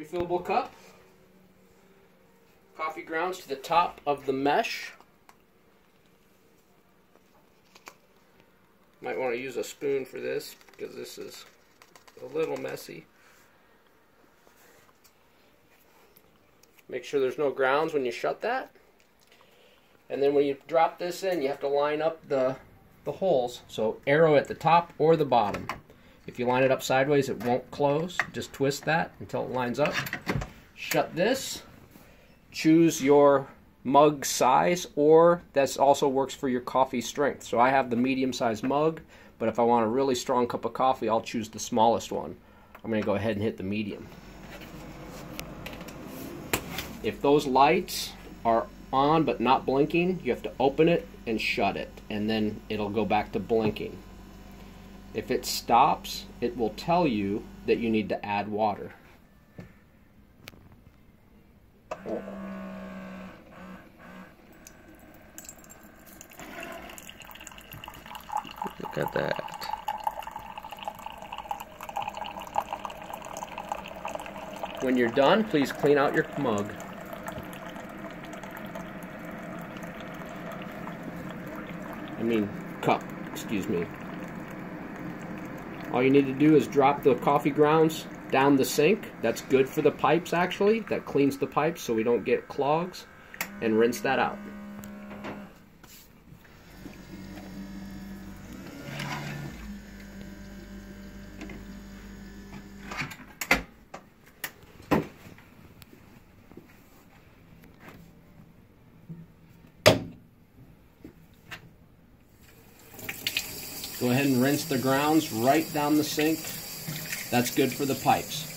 Refillable cup, coffee grounds to the top of the mesh. Might want to use a spoon for this because this is a little messy. Make sure there's no grounds when you shut that. And then when you drop this in, you have to line up the holes. So arrow at the top or the bottom. If you line it up sideways, it won't close. Just twist that until it lines up. Shut this. Choose your mug size, or that also works for your coffee strength. So I have the medium-sized mug, but if I want a really strong cup of coffee, I'll choose the smallest one. I'm going to go ahead and hit the medium. If those lights are on but not blinking, you have to open it and shut it, and then it'll go back to blinking. If it stops, it will tell you that you need to add water. Look at that. When you're done, please clean out your mug. Cup, excuse me. All you need to do is drop the coffee grounds down the sink. That's good for the pipes, actually. That cleans the pipes so we don't get clogs. And rinse that out. Go ahead and rinse the grounds right down the sink. That's good for the pipes.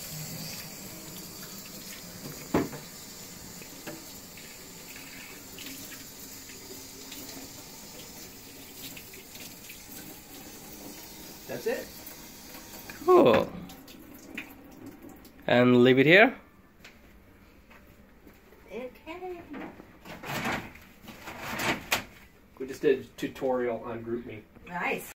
That's it. Cool. And leave it here. Okay. We just did a tutorial on GroupMe. Nice.